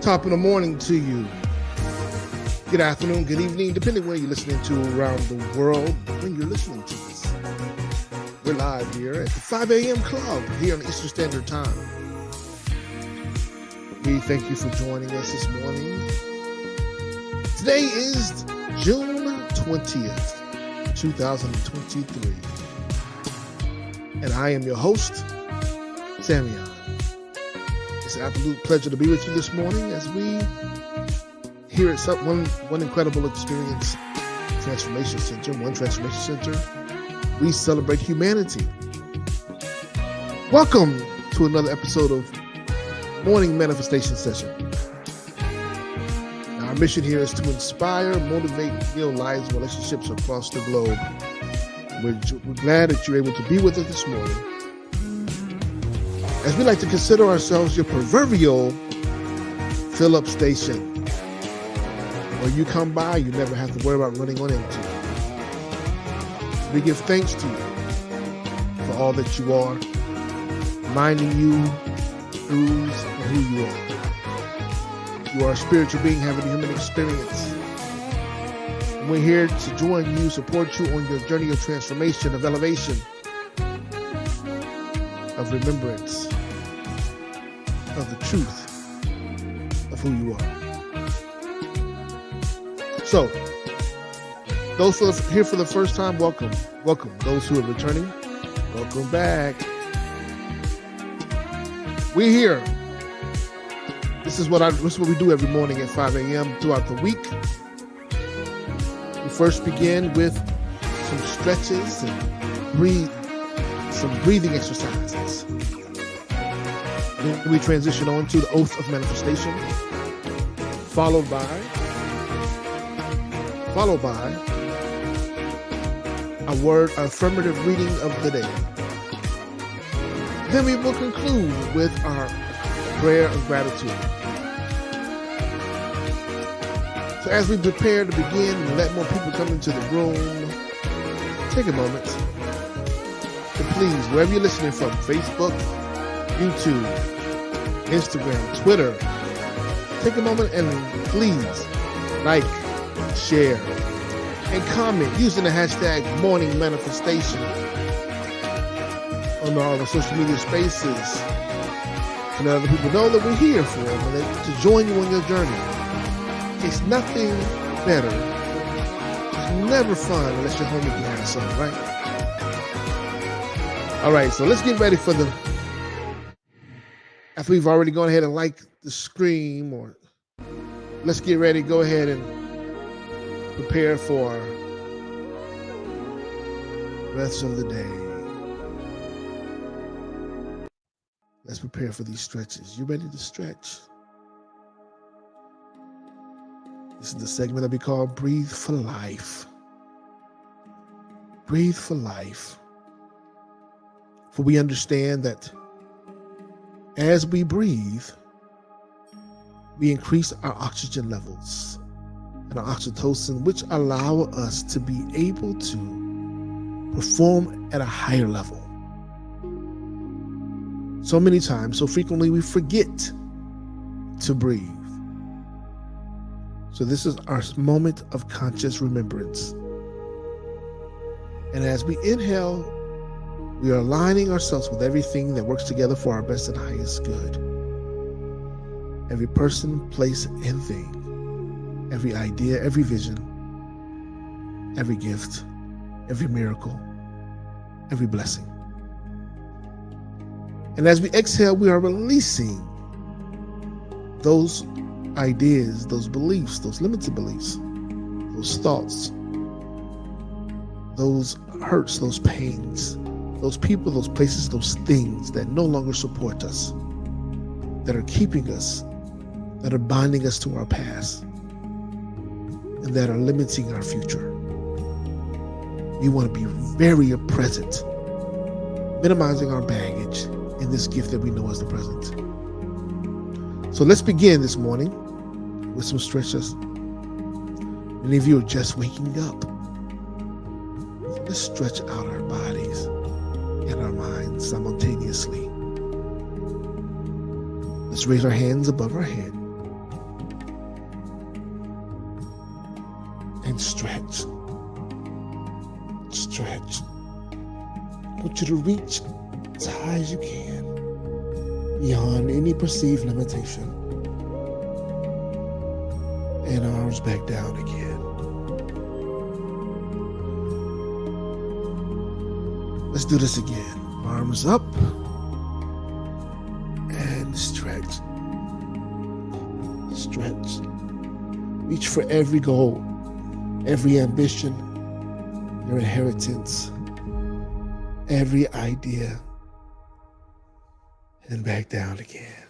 Top of the morning to you. Good afternoon, good evening, depending where you're listening to around the world when you're listening to this. We're live here at the 5 a.m. club here on Eastern Standard Time. We thank you for joining us this morning. Today is June 20th, 2023. And I am your host, Samion. It's an absolute pleasure to be with you this morning as we here at one incredible experience transformation center, One Transformation Center. We celebrate humanity. Welcome to another episode of Morning Manifestation Session. Now, our mission here is to inspire, motivate, and heal lives and relationships across the globe. We're glad that you're able to be with us this morning, as we like to consider ourselves your proverbial fill-up station. Where you come by, you never have to worry about running on empty. We give thanks to you for all that you are, reminding you who you are. You are a spiritual being having a human experience. And we're here to join you, support you on your journey of transformation, of elevation, of remembrance, of the truth of who you are. So, those here for the first time, welcome. Welcome. Those who are returning, welcome back. We're here. This is what we do every morning at 5 a.m. throughout the week. We first begin with some stretches and some breathing exercises. Then we transition on to the oath of manifestation, followed by a word affirmative reading of the day. Then we will conclude with our prayer of gratitude. So as we prepare to begin and let more people come into the room, take a moment to please, wherever you're listening from, Facebook, YouTube, Instagram, Twitter, take a moment and please like, share, and comment using the hashtag Morning Manifestation on all the social media spaces to let other people know that we're here for them and to join you on your journey. It's nothing better. It's never fun unless you're home and you have something, right? All right, so let's get ready for after we've already gone ahead and liked the stream, or let's get ready, go ahead and prepare for the rest of the day. Let's prepare for these stretches. You ready to stretch? This is the segment that we call Breathe for Life. Breathe for life. For we understand that as we breathe, we increase our oxygen levels and our oxytocin, which allow us to be able to perform at a higher level. So many times, so frequently, we forget to breathe. So this is our moment of conscious remembrance. And as we inhale, we are aligning ourselves with everything that works together for our best and highest good. Every person, place, and thing. Every idea, every vision, every gift, every miracle, every blessing. And as we exhale, we are releasing those ideas, those beliefs, those limited beliefs, those thoughts, those hurts, those pains, those people, those places, those things that no longer support us, that are keeping us, that are binding us to our past, and that are limiting our future. We want to be very present, minimizing our baggage in this gift that we know as the present. So let's begin this morning with some stretches. Many of you are just waking up. Let's stretch out our bodies and our minds simultaneously. Let's raise our hands above our head. and stretch. Stretch. I want you to reach as high as you can, beyond any perceived limitation. And arms back down again. Let's do this again. Arms up and stretch. Stretch. Reach for every goal, every ambition, your inheritance, every idea, and back down again.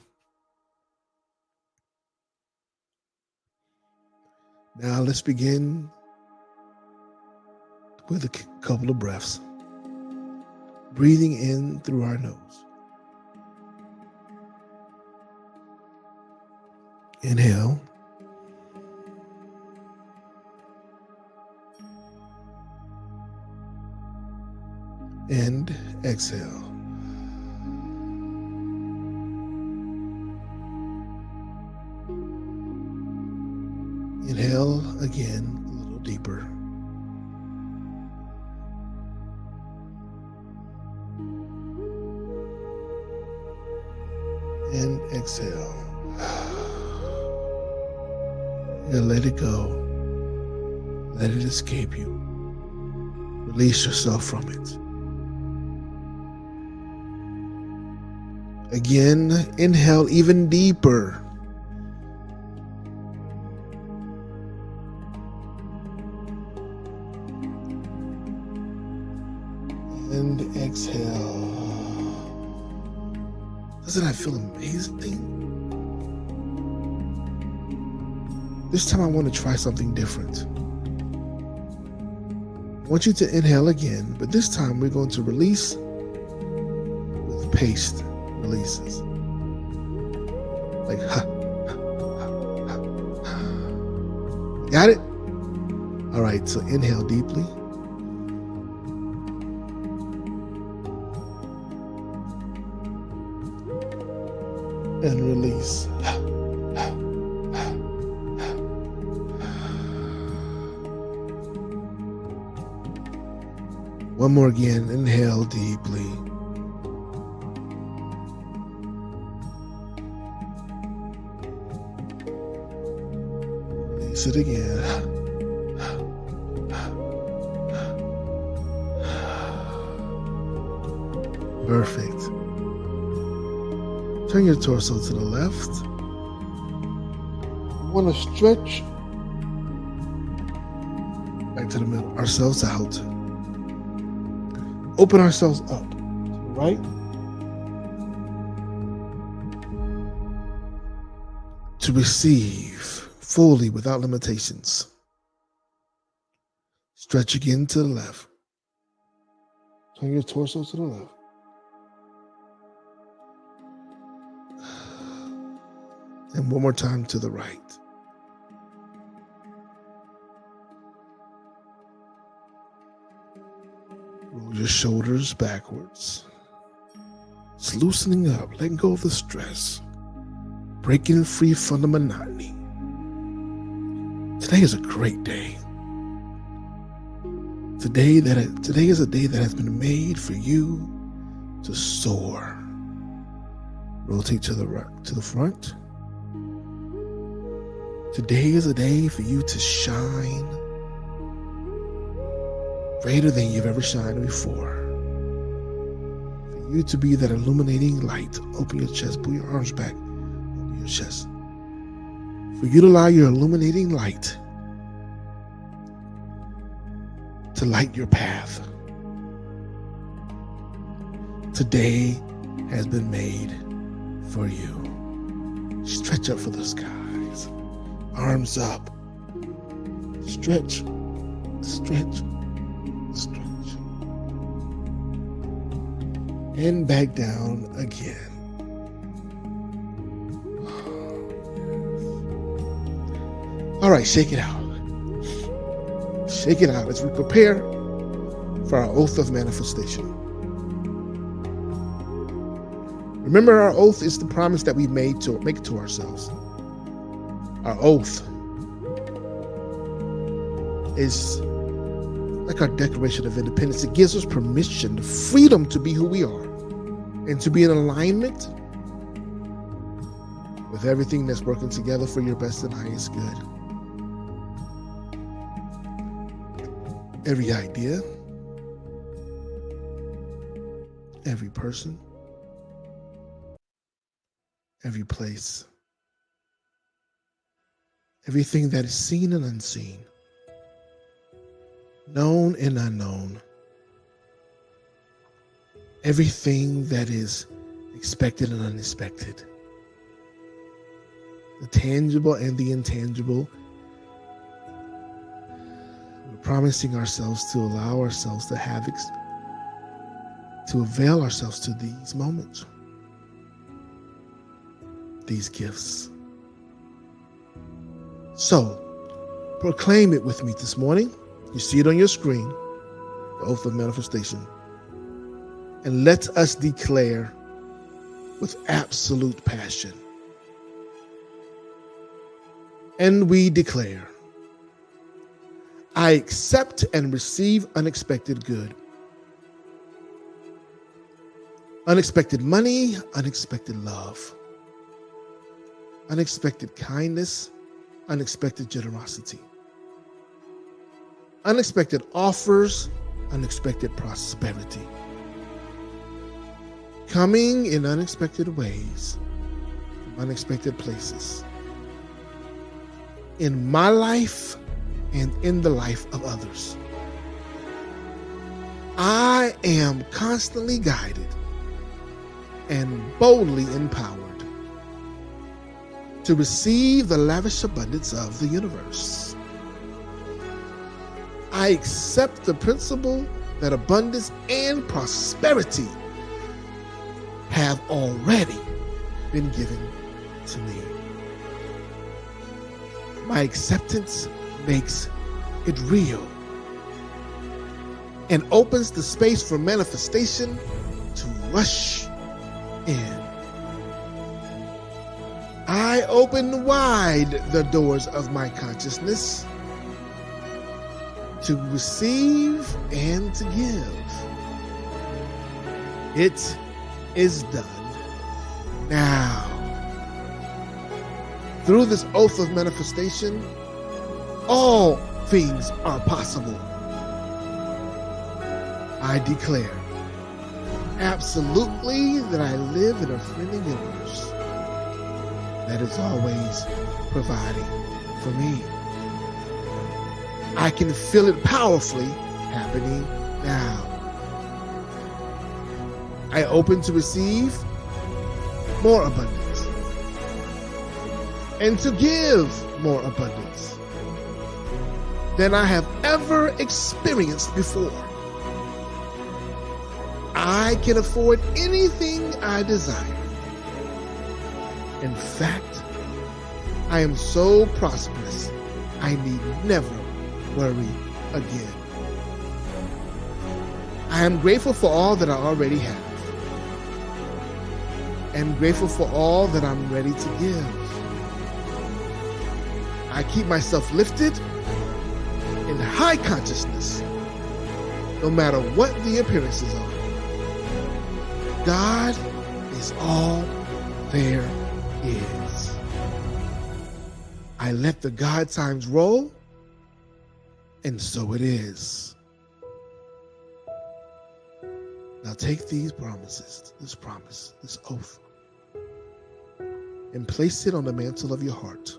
Now let's begin with a couple of breaths. Breathing in through our nose. Inhale. And exhale. Inhale again, a little deeper. And exhale. And let it go. Let it escape you. Release yourself from it. Again, inhale even deeper. And exhale. Doesn't that feel amazing? This time I want to try something different. I want you to inhale again, but this time we're going to release with paced releases. Like ha, ha, ha, ha. Got it? All right, so inhale deeply. And release. One more again. Inhale deeply. Release it again. Perfect. Turn your torso to the left. We want to stretch back to the middle, ourselves out. Open ourselves up to the right. To receive fully without limitations. Stretch again to the left. Turn your torso to the left. And one more time to the right. Roll your shoulders backwards. It's loosening up, letting go of the stress, breaking free from the monotony. Today is a great day. Today is a day that has been made for you to soar. Rotate to the right, to the front. Today is a day for you to shine greater than you've ever shined before. For you to be that illuminating light. Open your chest, pull your arms back, open your chest. For you to allow your illuminating light to light your path. Today has been made for you. Stretch up for the skies. Arms up. Stretch, stretch, stretch. And back down again. All right, shake it out. Shake it out as we prepare for our oath of manifestation. Remember, our oath is the promise that we make to ourselves. Our oath is like our Declaration of Independence. It gives us permission, the freedom to be who we are and to be in alignment with everything that's working together for your best and highest good. Every idea, every person, every place, everything that is seen and unseen, known and unknown, everything that is expected and unexpected, the tangible and the intangible. We're promising ourselves to allow ourselves to have, to avail ourselves to these moments, these gifts. So, proclaim it with me this morning. You see it on your screen, the oath of manifestation. And let us declare with absolute passion. And we declare, I accept and receive unexpected good. Unexpected money, unexpected love, unexpected kindness, unexpected generosity, unexpected offers, unexpected prosperity, coming in unexpected ways, from unexpected places, in my life and in the life of others. I am constantly guided and boldly empowered to receive the lavish abundance of the universe. I accept the principle that abundance and prosperity have already been given to me. My acceptance makes it real and opens the space for manifestation to rush in. I open wide the doors of my consciousness to receive and to give. It is done now. Through this oath of manifestation, all things are possible. I declare absolutely that I live in a friendly universe that is always providing for me. I can feel it powerfully happening now. I open to receive more abundance and to give more abundance than I have ever experienced before. I can afford anything I desire. In fact, I am so prosperous, I need never worry again. I am grateful for all that I already have, and grateful for all that I'm ready to give. I keep myself lifted in high consciousness, no matter what the appearances are. God is all there is. I let the God times roll, and so it is. Now take these promises, this promise, this oath, and place it on the mantle of your heart,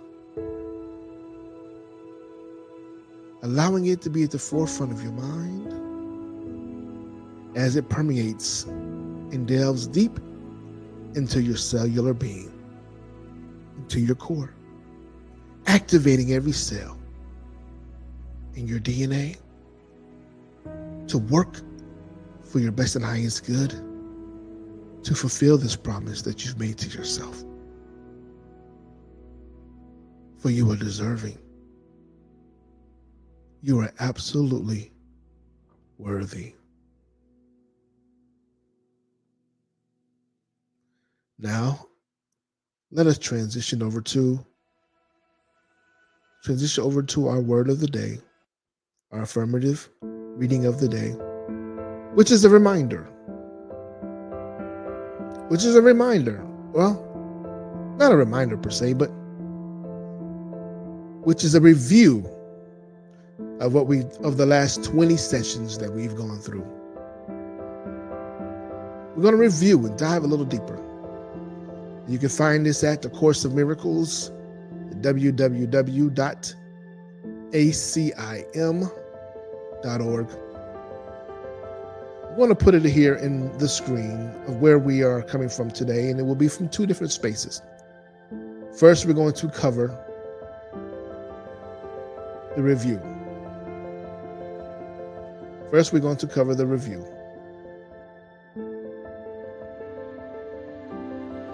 allowing it to be at the forefront of your mind as it permeates and delves deep into your cellular being, into your core, activating every cell in your DNA to work for your best and highest good, to fulfill this promise that you've made to yourself. For you are deserving. You are absolutely worthy. Now, let us transition over to our word of the day. our affirmative reading of the day, which is a reminder. Well, not a reminder per se, but which is a review of the last 20 sessions that we've gone through. We're going to review and dive a little deeper. You can find this at the Course of Miracles, www.acim.org. I'm going to put it here in the screen of where we are coming from today, and it will be from two different spaces. First, we're going to cover the review.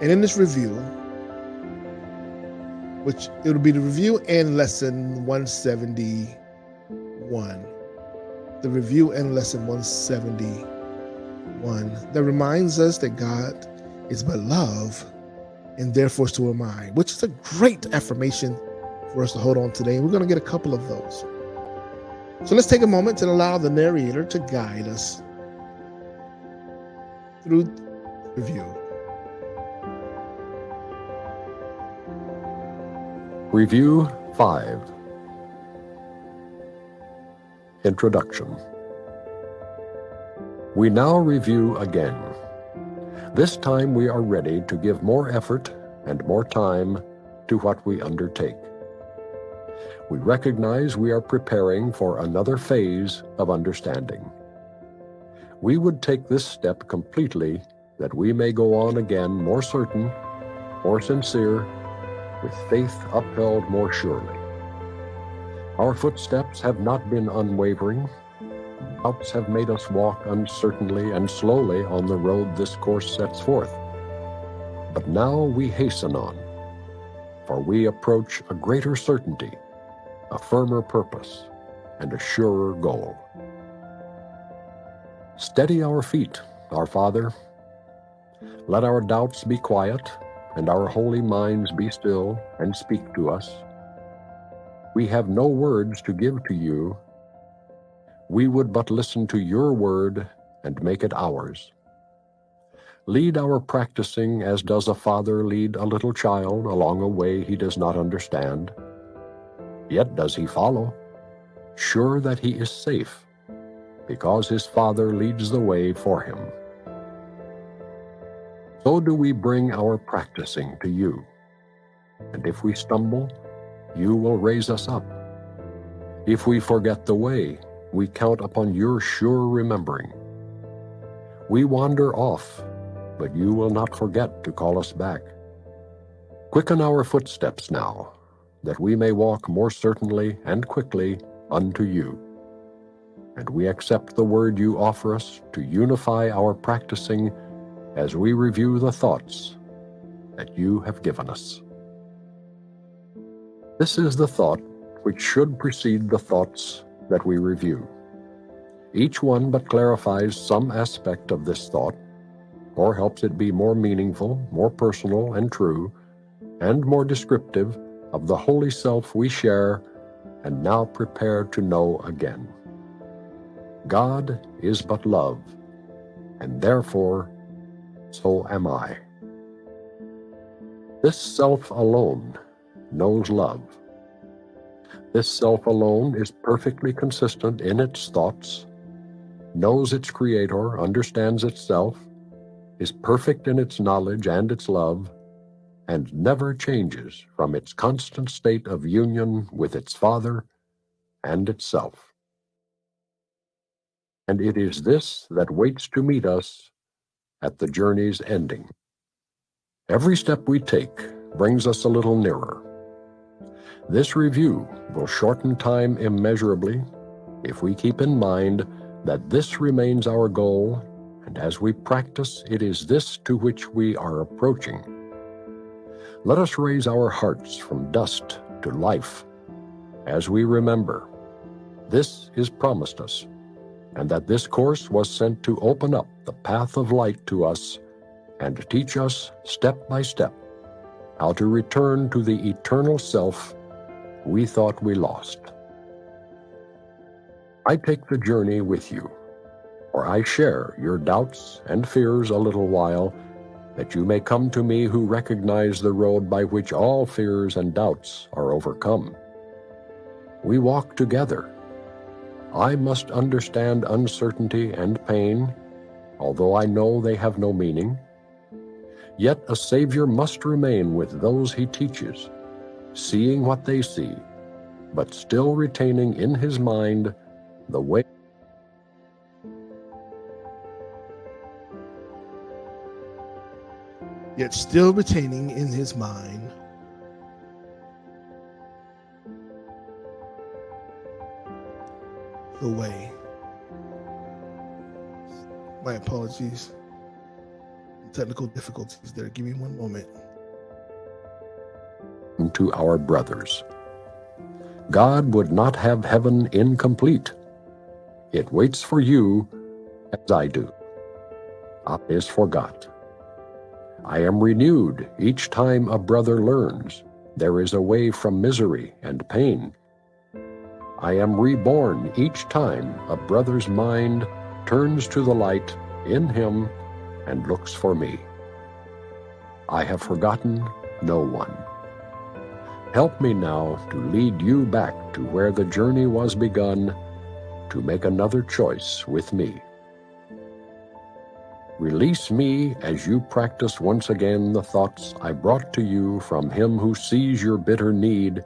And in this review, which it'll be the review and lesson 171. The review and lesson 171 that reminds us that God is but love and therefore so am I, which is a great affirmation for us to hold on today. And we're going to get a couple of those. So let's take a moment and allow the narrator to guide us through the review. Review 5. Introduction. We now review again. This time we are ready to give more effort and more time to what we undertake. We recognize we are preparing for another phase of understanding. We would take this step completely that we may go on again more certain, more sincere, with faith upheld more surely. Our footsteps have not been unwavering. Doubts have made us walk uncertainly and slowly on the road this course sets forth. But now we hasten on, for we approach a greater certainty, a firmer purpose, and a surer goal. Steady our feet, our Father. Let our doubts be quiet, and our holy minds be still and speak to us. We have no words to give to you. We would but listen to your word and make it ours. Lead our practicing as does a father lead a little child along a way he does not understand. Yet does he follow, sure that he is safe, because his father leads the way for him. So do we bring our practicing to you. And if we stumble, you will raise us up. If we forget the way, we count upon your sure remembering. We wander off, but you will not forget to call us back. Quicken our footsteps now, that we may walk more certainly and quickly unto you. And we accept the word you offer us to unify our practicing as we review the thoughts that you have given us. This is the thought which should precede the thoughts that we review. Each one but clarifies some aspect of this thought, or helps it be more meaningful, more personal and true, and more descriptive of the holy self we share and now prepare to know again. God is but love, and therefore so am I. This self alone knows love. This self alone is perfectly consistent in its thoughts, knows its creator, understands itself, is perfect in its knowledge and its love, and never changes from its constant state of union with its Father and itself. And it is this that waits to meet us at the journey's ending. Every step we take brings us a little nearer. This review will shorten time immeasurably if we keep in mind that this remains our goal, and as we practice, it is this to which we are approaching. Let us raise our hearts from dust to life as we remember this is promised us, and that this course was sent to open up the path of light to us and teach us step by step how to return to the eternal self we thought we lost. I take the journey with you, or I share your doubts and fears a little while, that you may come to me who recognize the road by which all fears and doubts are overcome. We walk together. I must understand uncertainty and pain, although I know they have no meaning. Yet a Savior must remain with those he teaches, seeing what they see, but still retaining in his mind the way. Yet still retaining in his mind the way. My apologies. Technical difficulties there. Give me one moment. To our brothers. God would not have heaven incomplete. It waits for you as I do. I is forgot. I am renewed each time a brother learns there is a way from misery and pain. I am reborn each time a brother's mind turns to the light in him and looks for me. I have forgotten no one. Help me now to lead you back to where the journey was begun, to make another choice with me. Release me as you practice once again the thoughts I brought to you from him who sees your bitter need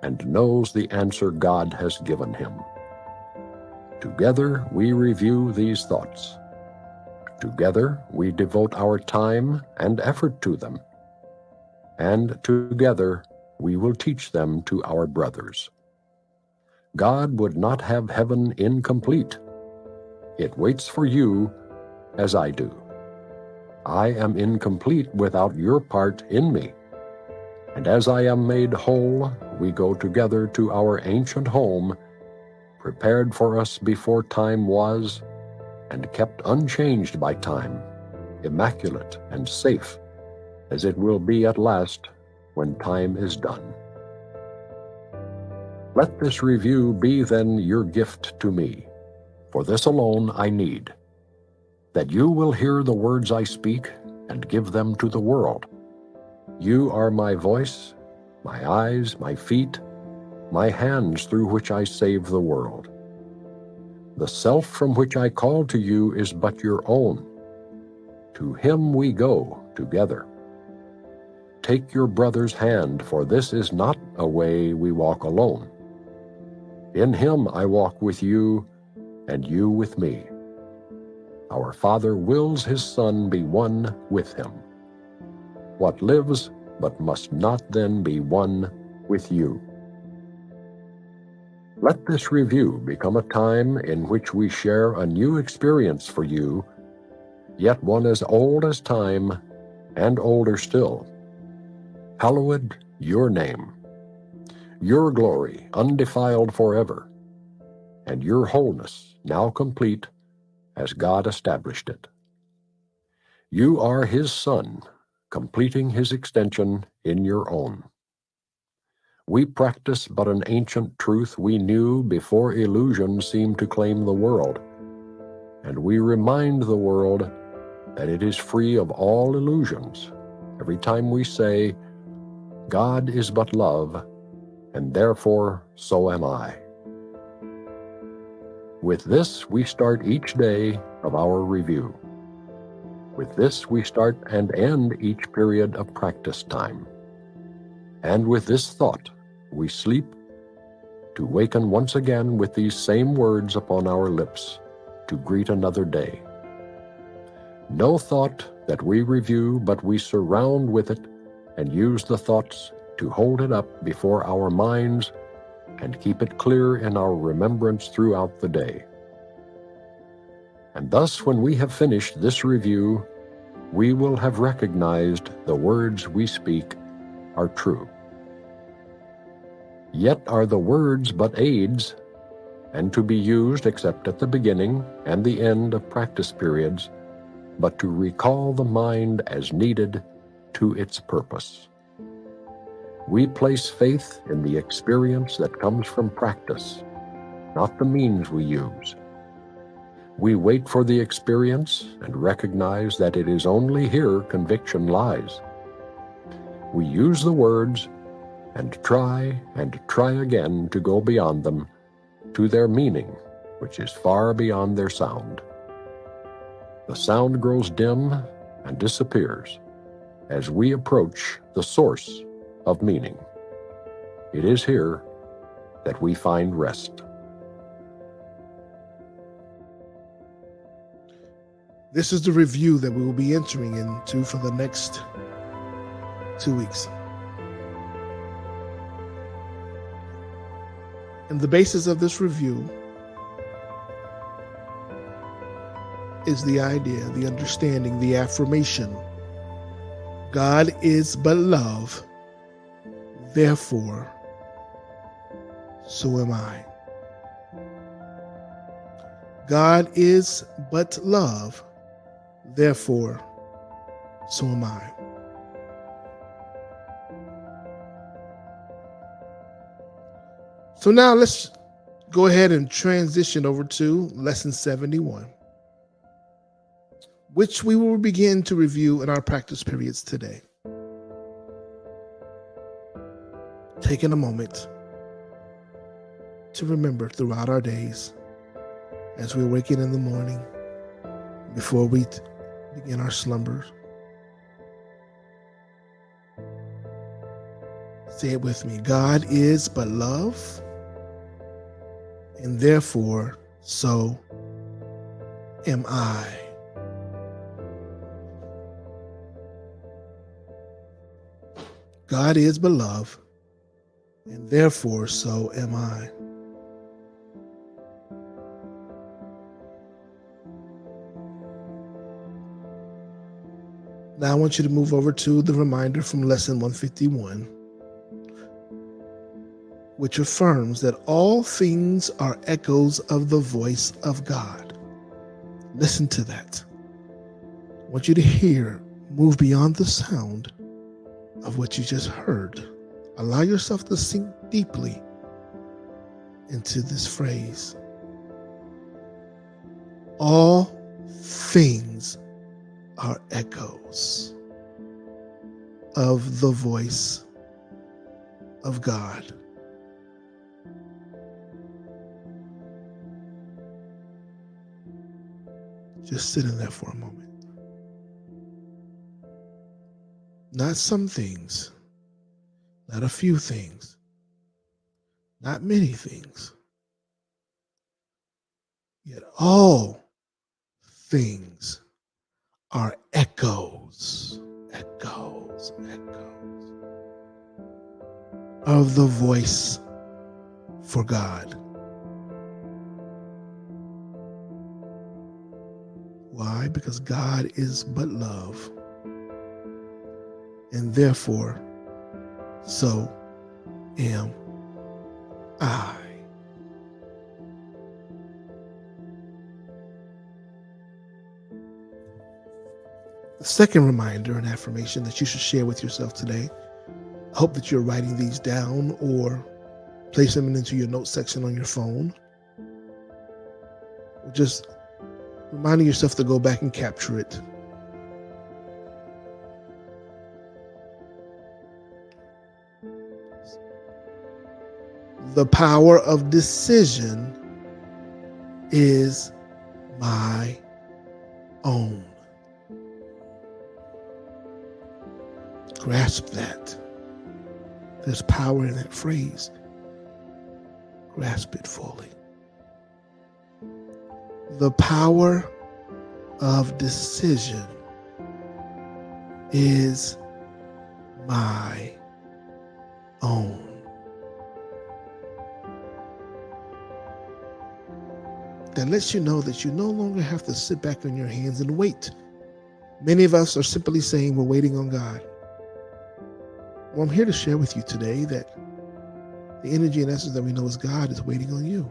and knows the answer God has given him. Together we review these thoughts. Together we devote our time and effort to them. And together we will teach them to our brothers. God would not have heaven incomplete. It waits for you as I do. I am incomplete without your part in me. And as I am made whole, we go together to our ancient home, prepared for us before time was, and kept unchanged by time, immaculate and safe, as it will be at last when time is done. Let this review be then your gift to me, for this alone I need, that you will hear the words I speak and give them to the world. You are my voice, my eyes, my feet, my hands through which I save the world. The self from which I call to you is but your own. To him we go together. Take your brother's hand, for this is not a way we walk alone. In him I walk with you, and you with me. Our Father wills his Son be one with him. What lives but must not then be one with you. Let this review become a time in which we share a new experience for you, yet one as old as time and older still. Hallowed your name, your glory undefiled forever, and your wholeness now complete as God established it. You are his Son, completing his extension in your own. We practice but an ancient truth we knew before illusion seemed to claim the world, and we remind the world that it is free of all illusions every time we say, God is but love, and therefore so am I. With this we start each day of our review. With this we start and end each period of practice time. And with this thought we sleep, to waken once again with these same words upon our lips, to greet another day. No thought that we review, but we surround with it and use the thoughts to hold it up before our minds and keep it clear in our remembrance throughout the day. And thus, when we have finished this review, we will have recognized the words we speak are true. Yet are the words but aids, and to be used except at the beginning and the end of practice periods, but to recall the mind as needed to its purpose. We place faith in the experience that comes from practice, not the means we use. We wait for the experience and recognize that it is only here conviction lies. We use the words and try again to go beyond them to their meaning, which is far beyond their sound. The sound grows dim and disappears as we approach the source of meaning. It is here that we find rest. This is the review that we will be entering into for the next 2 weeks. And the basis of this review is the idea, the understanding, the affirmation. God is but love, therefore, so am I. God is but love, therefore, so am I. So now let's go ahead and transition over to lesson 71, which we will begin to review in our practice periods today. Taking a moment to remember throughout our days, as we're waking in the morning, before we begin our slumbers. Say it with me. God is but love, and therefore, so am I. God is but love, and therefore, so am I. Now I want you to move over to the reminder from lesson 151, which affirms that all things are echoes of the voice of God. Listen to that. I want you to move beyond the sound of what you just heard. Allow yourself to sink deeply into this phrase. All things are echoes of the voice of God. Just sit in there for a moment. Not some things, not a few things, not many things, yet all things are echoes of the voice for God. Why? Because God is but love, and therefore, so am I. The second reminder and affirmation that you should share with yourself today, I hope that you're writing these down or place them into your notes section on your phone. Just reminding yourself to go back and capture it. The power of decision is my own. Grasp that. There's power in that phrase. Grasp it fully. The power of decision is my own. That lets you know that you no longer have to sit back on your hands and wait. Many of us are simply saying we're waiting on God. Well, I'm here to share with you today that the energy and essence that we know as God is waiting on you.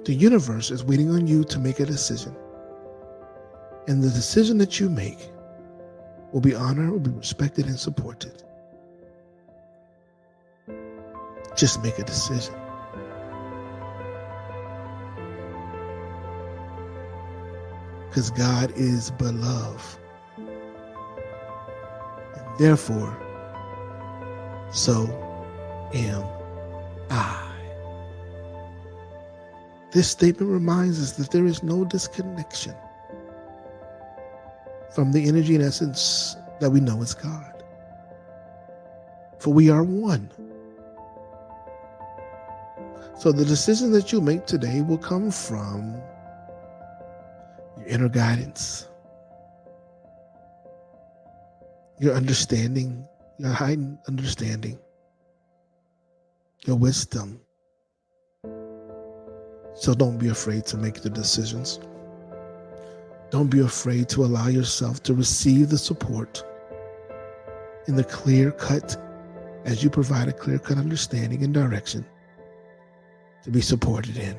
The universe is waiting on you to make a decision. And the decision that you make will be honored, will be respected, and supported. Just make a decision. because God is beloved. And therefore, so am I. This statement reminds us that there is no disconnection from the energy and essence that we know is God. For we are one. So the decision that you make today will come from your inner guidance, your understanding, your heightened understanding, your wisdom. So don't be afraid to make the decisions. Don't be afraid to allow yourself to receive the support in the clear cut, as you provide a clear cut understanding and direction to be supported in.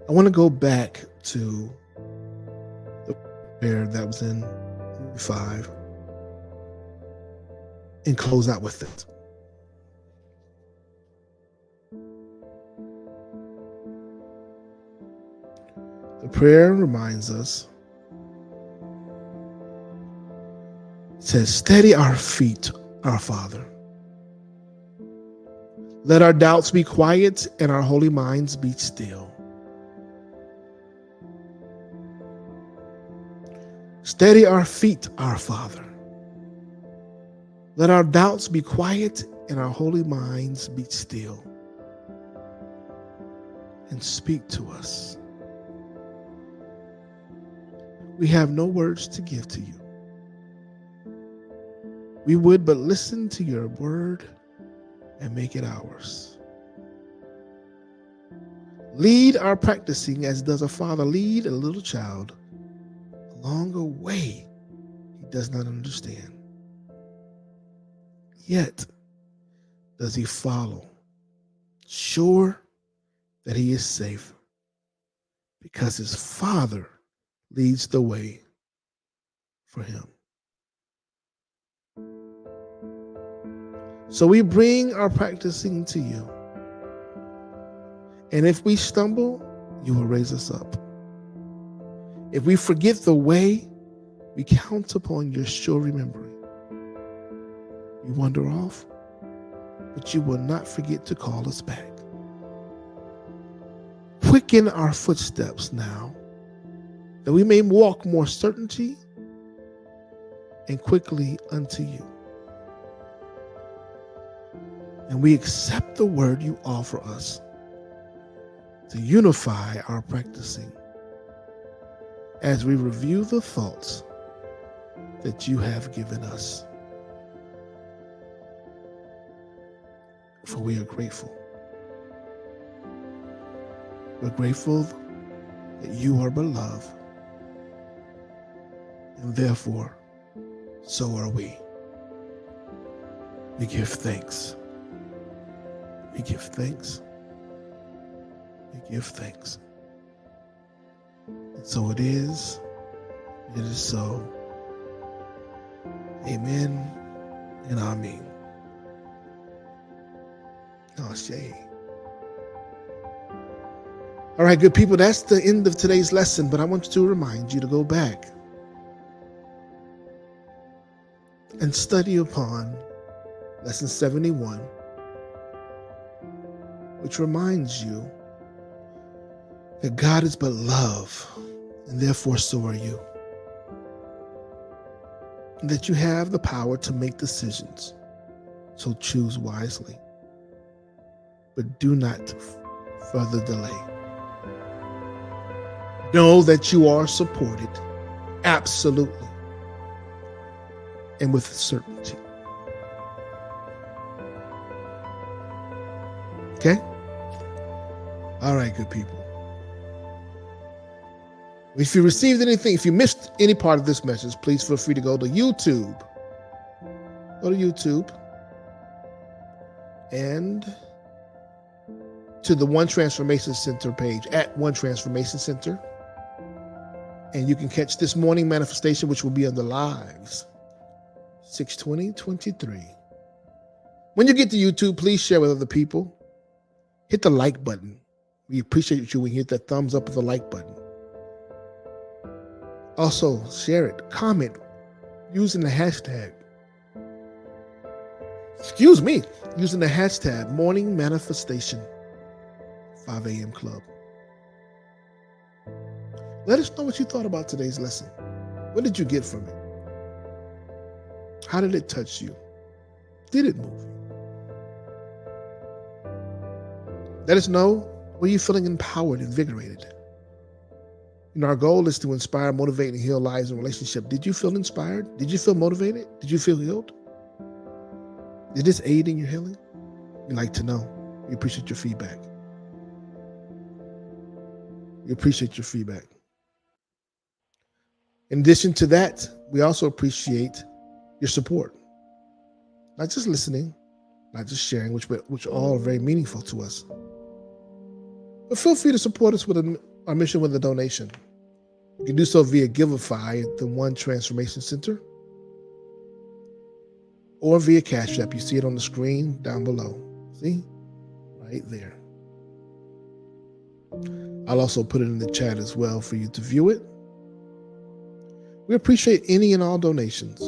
I want to go back to the prayer that was in 5 and close out with it. The prayer reminds us, it says, steady our feet, our Father. Let our doubts be quiet and our holy minds be still. Steady our feet, our Father. Let our doubts be quiet and our holy minds be still. And speak to us. We have no words to give to you. We would but listen to your word and make it ours. Lead our practicing as does a father lead a little child along a way he does not understand. Yet does he follow, sure that he is safe, because his father leads the way for him. So we bring our practicing to you. And if we stumble, you will raise us up. If we forget the way, we count upon your sure remembering. We wander off, but you will not forget to call us back. Quicken our footsteps now, that we may walk more certainty and quickly unto you. And we accept the word you offer us to unify our practicing as we review the thoughts that you have given us. For we are grateful. We're grateful that you are beloved, and therefore, so are we. We give thanks. We give thanks. We give thanks. And so it is so. Amen and amen. Ashe. All right, good people, that's the end of today's lesson, but I want to remind you to go back and study upon lesson 71, which reminds you that God is but love, and therefore so are you. And that you have the power to make decisions, so choose wisely. But do not further delay. Know that you are supported, absolutely, and with certainty. Okay? All right, good people. If you received anything, if you missed any part of this message, please feel free to go to YouTube. Go to YouTube and to the One Transformation Center page at One Transformation Center. And you can catch this morning manifestation, which will be on the lives, 6/20/23. When you get to YouTube, please share with other people. Hit the like button. We appreciate you when you hit that thumbs up with the like button. Also, share it. Comment using the hashtag. Using the hashtag Morning Manifestation 5 a.m. Club. Let us know what you thought about today's lesson. What did you get from it? How did it touch you? Did it move you? Let us know, were you feeling empowered, invigorated? Our goal is to inspire, motivate, and heal lives and relationships. Did you feel inspired? Did you feel motivated? Did you feel healed? Did this aid in your healing? We'd like to know. We appreciate your feedback. In addition to that, we also appreciate your support. Not just listening, not just sharing, which all are very meaningful to us. But feel free to support us with our mission with a donation. You can do so via Giveify at the One Transformation Center or via Cash App. You see it on the screen down below. See? Right there. I'll also put it in the chat as well for you to view it. We appreciate any and all donations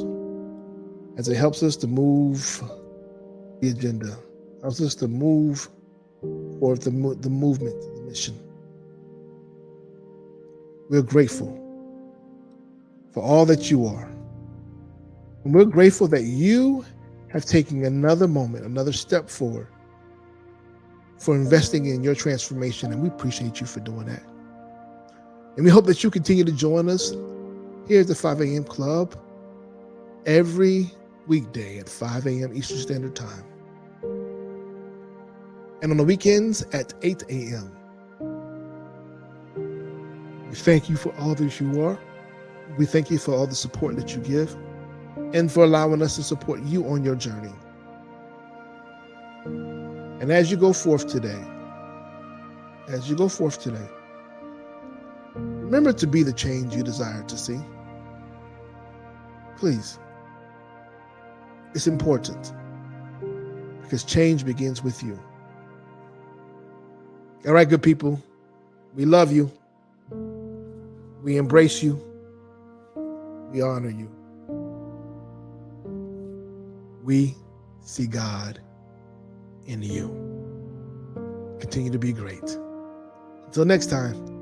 as it helps us to move the agenda, helps us to move forward the movement, the mission. We're grateful for all that you are. And we're grateful that you have taken another moment, another step forward for investing in your transformation, and we appreciate you for doing that. And we hope that you continue to join us here at the 5 a.m. Club every weekday at 5 a.m. Eastern Standard Time. And on the weekends at 8 a.m. We thank you for all that you are. We thank you for all the support that you give and for allowing us to support you on your journey. And as you go forth today, remember to be the change you desire to see. Please. It's important because change begins with you. All right, good people. We love you. We embrace you. We honor you. We see God in you. Continue to be great. Until next time.